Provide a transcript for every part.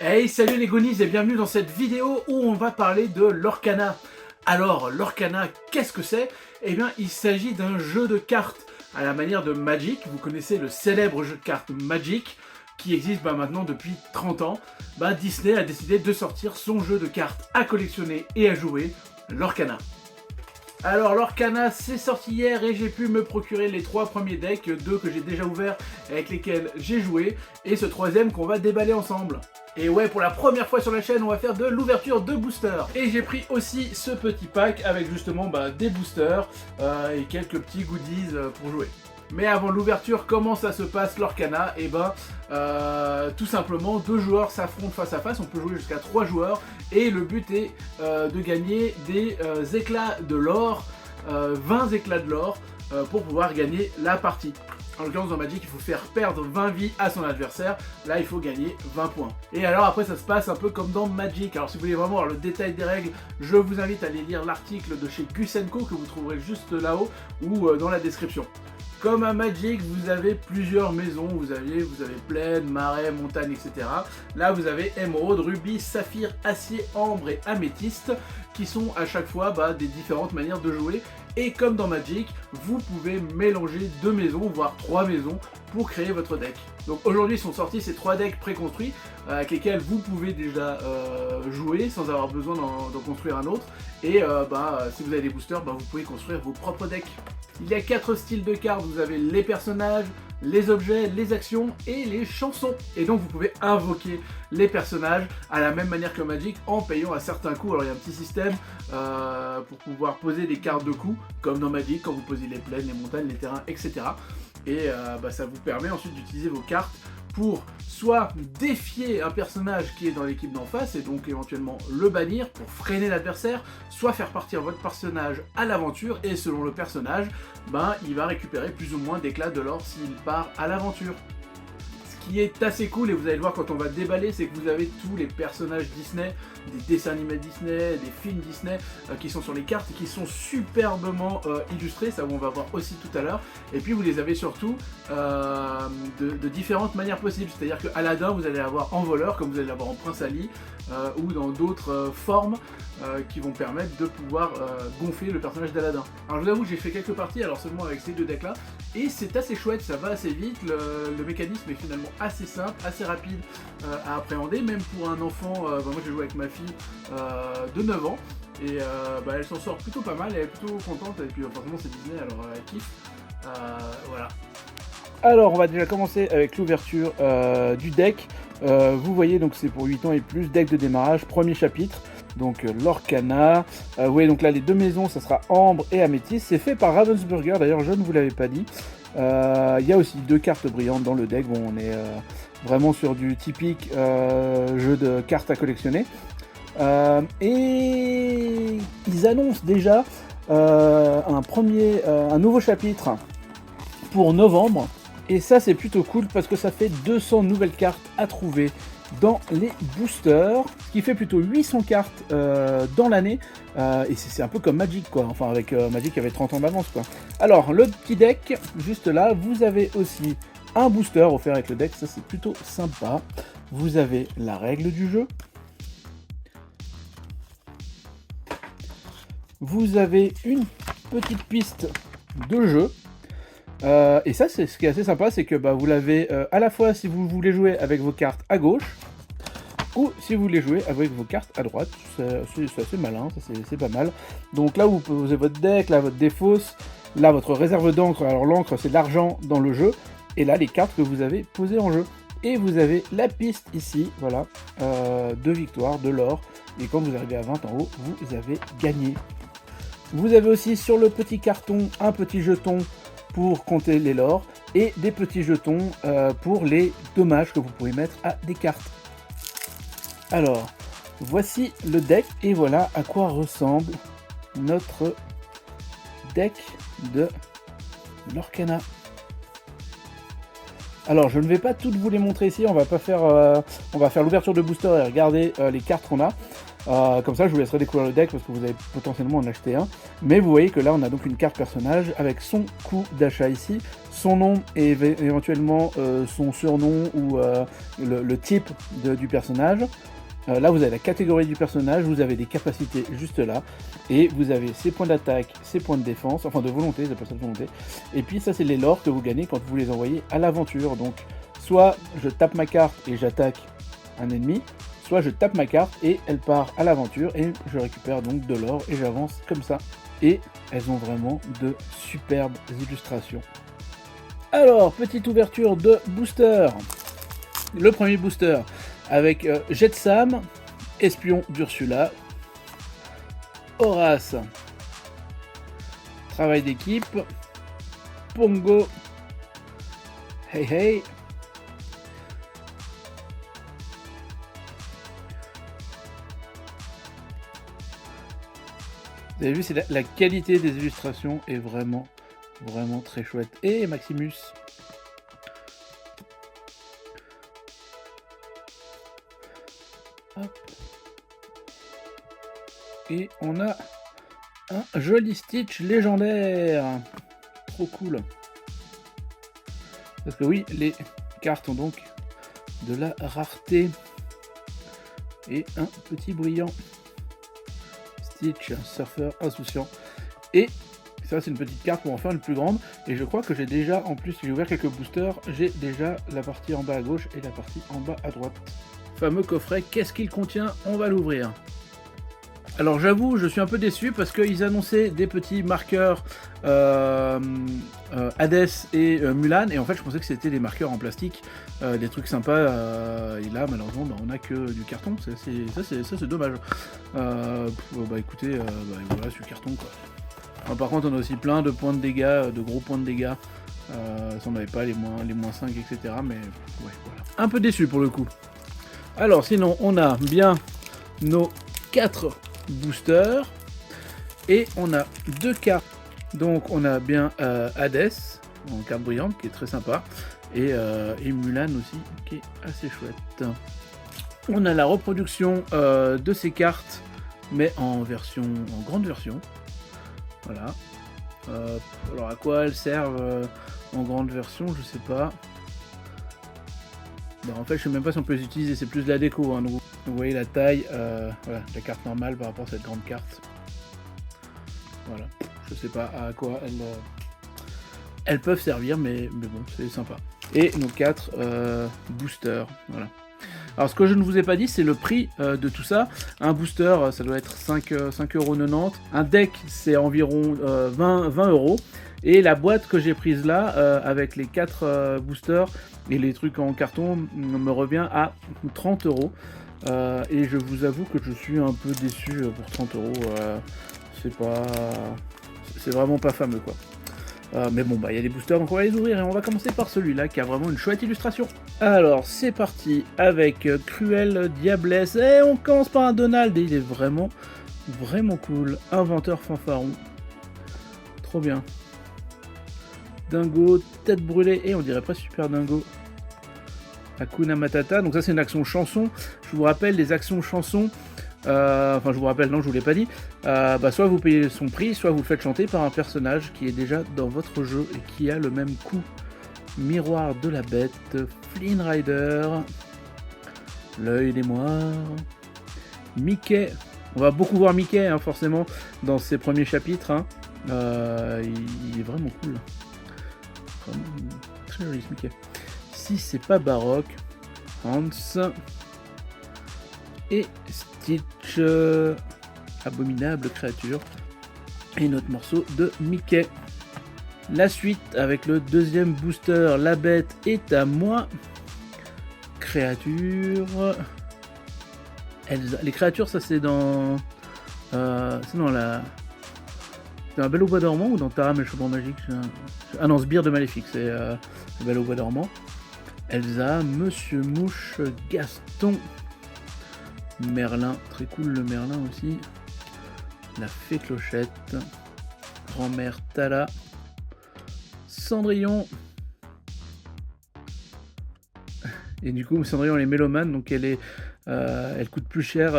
Hey, salut les Goonies et bienvenue dans cette vidéo où on va parler de l'Orcana. Alors, l'Orcana, qu'est-ce que c'est? Eh bien, il s'agit d'un jeu de cartes à la manière de Magic. Vous connaissez le célèbre jeu de cartes Magic qui existe maintenant depuis 30 ans. Disney a décidé de sortir son jeu de cartes à collectionner et à jouer, l'Orcana. Alors l'Orcana c'est sorti hier et j'ai pu me procurer les 3 premiers decks, 2 que j'ai déjà ouverts avec lesquels j'ai joué, et ce troisième qu'on va déballer ensemble. Et ouais, pour la première fois sur la chaîne, on va faire de l'ouverture de boosters. Et j'ai pris aussi ce petit pack avec justement des boosters et quelques petits goodies pour jouer. Mais avant l'ouverture, comment ça se passe l'Orcana? Tout simplement, 2 joueurs s'affrontent face à face, on peut jouer jusqu'à 3 joueurs, et le but est de gagner des éclats de l'or, 20 éclats de l'or, pour pouvoir gagner la partie. En l'occurrence dans Magic, il faut faire perdre 20 vies à son adversaire, là il faut gagner 20 points. Et alors après ça se passe un peu comme dans Magic, alors si vous voulez vraiment voir le détail des règles, je vous invite à aller lire l'article de chez Gus & Co que vous trouverez juste là-haut ou dans la description. Comme à Magic, vous avez plusieurs maisons, vous avez plaine, marais, montagne, etc. Là, vous avez émeraude, rubis, saphir, acier, ambre et améthyste, qui sont à chaque fois des différentes manières de jouer. Et comme dans Magic, vous pouvez mélanger 2 maisons, voire 3 maisons, pour créer votre deck. Donc aujourd'hui sont sortis ces 3 decks préconstruits, avec lesquels vous pouvez déjà jouer sans avoir besoin d'en construire un autre. Et si vous avez des boosters, vous pouvez construire vos propres decks. Il y a 4 styles de cartes, vous avez les personnages, les objets, les actions et les chansons. Et donc vous pouvez invoquer les personnages à la même manière que Magic en payant à certains coups. Alors il y a un petit système pour pouvoir poser des cartes de coups, comme dans Magic quand vous posez les plaines, les montagnes, les terrains, etc. Et ça vous permet ensuite d'utiliser vos cartes pour soit défier un personnage qui est dans l'équipe d'en face et donc éventuellement le bannir pour freiner l'adversaire, soit faire partir votre personnage à l'aventure et selon le personnage, il va récupérer plus ou moins d'éclats de l'or s'il part à l'aventure. Ce qui est assez cool, et vous allez le voir quand on va déballer, c'est que vous avez tous les personnages Disney, des dessins animés Disney, des films Disney qui sont sur les cartes et qui sont superbement illustrés, ça on va voir aussi tout à l'heure. Et puis vous les avez surtout de différentes manières possibles, c'est-à-dire que Aladdin vous allez l'avoir en voleur, comme vous allez l'avoir en Prince Ali, ou dans d'autres formes qui vont permettre de pouvoir gonfler le personnage d'Aladdin. Alors je vous avoue, j'ai fait quelques parties, alors seulement avec ces 2 decks là, et c'est assez chouette, ça va assez vite, le mécanisme est finalement assez simple, assez rapide à appréhender, même pour un enfant. Moi j'ai joué avec ma fille de 9 ans, et elle s'en sort plutôt pas mal, elle est plutôt contente, et puis forcément c'est Disney, alors elle kiffe. Voilà. Alors on va déjà commencer avec l'ouverture du deck. Vous voyez, donc c'est pour 8 ans et plus, deck de démarrage, premier chapitre. Donc l'Orcana, vous voyez donc là les 2 maisons, ça sera Ambre et Améthyste, c'est fait par Ravensburger, d'ailleurs je ne vous l'avais pas dit. Il y a aussi 2 cartes brillantes dans le deck, bon on est vraiment sur du typique jeu de cartes à collectionner. Et ils annoncent déjà un nouveau chapitre pour novembre, et ça c'est plutôt cool parce que ça fait 200 nouvelles cartes à trouver dans les boosters, ce qui fait plutôt 800 cartes dans l'année, et c'est un peu comme Magic quoi, enfin avec Magic avait 30 ans d'avance quoi. Alors le petit deck, juste là, vous avez aussi un booster offert avec le deck, ça c'est plutôt sympa. Vous avez la règle du jeu, vous avez une petite piste de jeu, et ça c'est ce qui est assez sympa, c'est que vous l'avez à la fois si vous voulez jouer avec vos cartes à gauche, ou si vous voulez jouer avec vos cartes à droite. C'est assez malin, c'est pas mal. Donc là vous posez votre deck, là votre défausse, là votre réserve d'encre, alors l'encre c'est l'argent dans le jeu, et là les cartes que vous avez posées en jeu. Et vous avez la piste ici, voilà, de victoire, de l'or, et quand vous arrivez à 20 en haut, vous avez gagné. Vous avez aussi sur le petit carton un petit jeton pour compter les lores, et des petits jetons pour les dommages que vous pouvez mettre à des cartes. Alors, voici le deck, et voilà à quoi ressemble notre deck de l'Orcana. Alors, je ne vais pas toutes vous les montrer ici, on va faire l'ouverture de booster et regarder les cartes qu'on a. Comme ça je vous laisserai découvrir le deck parce que vous allez potentiellement en acheter un. Mais vous voyez que là on a donc une carte personnage avec son coût d'achat ici, son nom et éventuellement son surnom ou le type du personnage. Là, vous avez la catégorie du personnage, vous avez des capacités juste là, et vous avez ses points d'attaque, ses points de défense, enfin de volonté, j'appelle ça de volonté. Et puis ça, c'est les lores que vous gagnez quand vous les envoyez à l'aventure. Donc, soit je tape ma carte et j'attaque un ennemi, soit je tape ma carte et elle part à l'aventure et je récupère donc de l'or et j'avance comme ça. Et elles ont vraiment de superbes illustrations. Alors, petite ouverture de booster. Le premier booster avec Jetsam, espion d'Ursula, Horace, travail d'équipe, Pongo, hey hey, vous avez vu, c'est la qualité des illustrations est vraiment très chouette. Et Maximus. Hop. Et on a un joli Stitch légendaire. Trop cool. Parce que oui, les cartes ont donc de la rareté. Et un petit brillant Stitch, surfeur insouciant. Et ça, c'est une petite carte pour en faire une plus grande. Et je crois que j'ai déjà, en plus, j'ai ouvert quelques boosters, j'ai déjà la partie en bas à gauche et la partie en bas à droite. Fameux coffret, qu'est-ce qu'il contient? On va l'ouvrir. Alors j'avoue, je suis un peu déçu parce qu'ils annonçaient des petits marqueurs Hades et Mulan, et en fait je pensais que c'était des marqueurs en plastique, des trucs sympas, et là malheureusement on a que du carton, ça c'est dommage. Bah écoutez, voilà, c'est du carton quoi. Alors, par contre on a aussi plein de points de dégâts, de gros points de dégâts, si on n'avait pas les moins 5 etc, mais ouais voilà. Un peu déçu pour le coup. Alors sinon on a bien nos 4 boosters et on a 2 cartes. Donc on a bien Hades en carte brillante qui est très sympa et Mulan aussi qui est assez chouette. On a la reproduction de ces cartes mais en grande version. Voilà. Alors à quoi elles servent en grande version, je sais pas. Bon, en fait je sais même pas si on peut les utiliser, c'est plus de la déco hein, donc vous voyez la taille, voilà, la carte normale par rapport à cette grande carte. Voilà, je sais pas à quoi elles peuvent servir, mais bon, c'est sympa. Et nos 4 boosters, voilà. Alors ce que je ne vous ai pas dit, c'est le prix de tout ça. Un booster, ça doit être 5,90€. Un deck, c'est environ 20 €. Et la boîte que j'ai prise là, avec les 4 boosters et les trucs en carton, me revient à 30€. Et je vous avoue que je suis un peu déçu pour 30€. C'est vraiment pas fameux quoi. Mais bon, bah il y a des boosters, donc on va les ouvrir et on va commencer par celui-là qui a vraiment une chouette illustration. Alors c'est parti avec Cruelle Diablesse et on commence par un Donald et il est vraiment cool. Inventeur fanfaron, trop bien. Dingo, tête brûlée et on dirait presque Super Dingo. Hakuna Matata, donc ça c'est une action chanson. Je vous rappelle, les actions chansons, enfin je vous rappelle, non je vous l'ai pas dit, soit vous payez son prix, soit vous le faites chanter par un personnage qui est déjà dans votre jeu et qui a le même coup. Miroir de la bête, Flynn Rider, l'œil des moires, Mickey, on va beaucoup voir Mickey hein, forcément dans ses premiers chapitres, hein. Il est vraiment cool. Vraiment, très joli ce Mickey. Si c'est pas baroque, Hans et Stitch, abominable créature, et notre morceau de Mickey. La suite avec le deuxième booster, la bête est à moi. Créature. Les créatures, ça c'est dans. C'est dans la. Dans Belle au bois dormant ou dans Taram et le chaudron magique? Ah non, Sbire de Maléfique, c'est Belle au bois dormant. Elsa, Monsieur Mouche, Gaston, Merlin, très cool le Merlin aussi. La Fée Clochette, Grand-mère Tala, Cendrillon. Et du coup, Cendrillon elle est mélomane, donc elle coûte plus cher,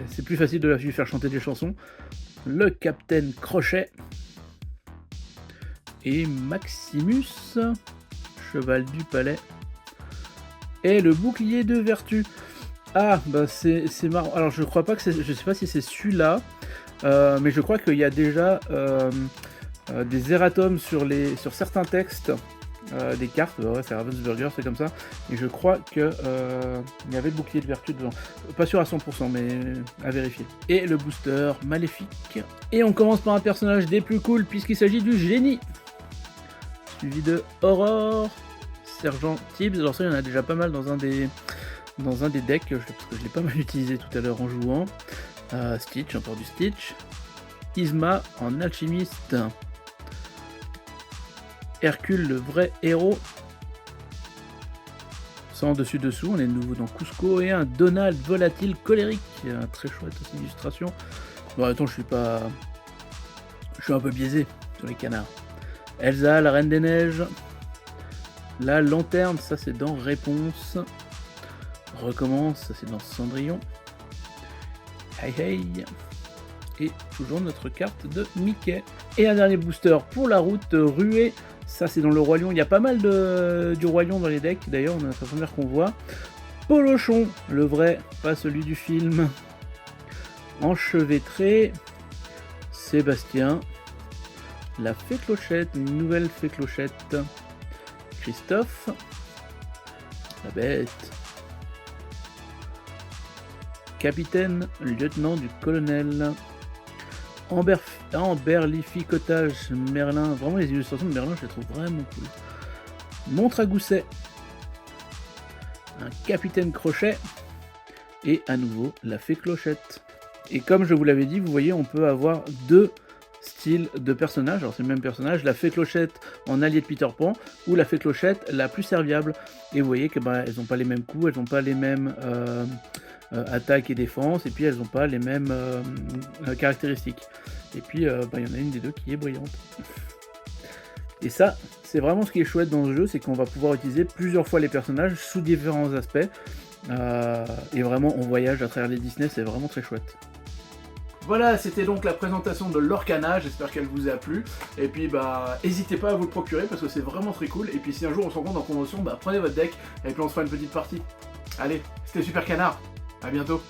c'est plus facile de lui faire chanter des chansons. Le Capitaine Crochet, et Maximus, cheval du palais, et le bouclier de vertu. Ah, bah c'est marrant. Alors je crois pas que c'est, je sais pas si c'est celui-là, mais je crois qu'il y a déjà des erratums sur certains textes des cartes. Ouais, c'est Ravensburger, c'est comme ça. Et je crois que il y avait le bouclier de vertu dedans. Pas sûr à 100%, mais à vérifier. Et le booster maléfique. Et on commence par un personnage des plus cool puisqu'il s'agit du génie, suivi de Aurore, Sergent Tibbs. Alors ça, il y en a déjà pas mal dans un des decks, parce que je l'ai pas mal utilisé tout à l'heure en jouant. Stitch, encore du Stitch. Isma en alchimiste. Hercule, le vrai héros. Sans dessus-dessous, on est de nouveau dans Cusco. Et un Donald volatile colérique. Très chouette aussi illustration. Bon, attends, je suis un peu biaisé sur les canards. Elsa, la Reine des Neiges. La Lanterne, ça c'est dans Réponse. Recommence, ça c'est dans Cendrillon. Hey hey. Et toujours notre carte de Mickey. Et un dernier booster pour la route, Ruée. Ça c'est dans le Roi Lion. Il y a pas mal du Roi Lion dans les decks. D'ailleurs, on a la première qu'on voit. Polochon, le vrai, pas celui du film. Enchevêtré. Sébastien. La Fée Clochette, une nouvelle Fée Clochette. Christophe. La Bête. Capitaine, lieutenant du colonel. Emberlificotage, Merlin. Vraiment, les illustrations de Merlin, je les trouve vraiment cool. Montre à gousset. Un capitaine crochet. Et à nouveau, la Fée Clochette. Et comme je vous l'avais dit, vous voyez, on peut avoir deux styles de personnages. Alors, c'est le même personnage, la Fée Clochette en allié de Peter Pan, ou la Fée Clochette la plus serviable. Et vous voyez que elles n'ont pas les mêmes coups, elles n'ont pas les mêmes attaque et défense, et puis elles n'ont pas les mêmes caractéristiques. Et puis il y en a une des deux qui est brillante. Et ça, c'est vraiment ce qui est chouette dans ce jeu, c'est qu'on va pouvoir utiliser plusieurs fois les personnages sous différents aspects. Et vraiment, on voyage à travers les Disney, c'est vraiment très chouette. Voilà, c'était donc la présentation de l'Orcana, j'espère qu'elle vous a plu. Et puis n'hésitez pas à vous le procurer parce que c'est vraiment très cool. Et puis si un jour on se rencontre en convention, prenez votre deck et puis on se fera une petite partie. Allez, c'était Super Canard. À bientôt.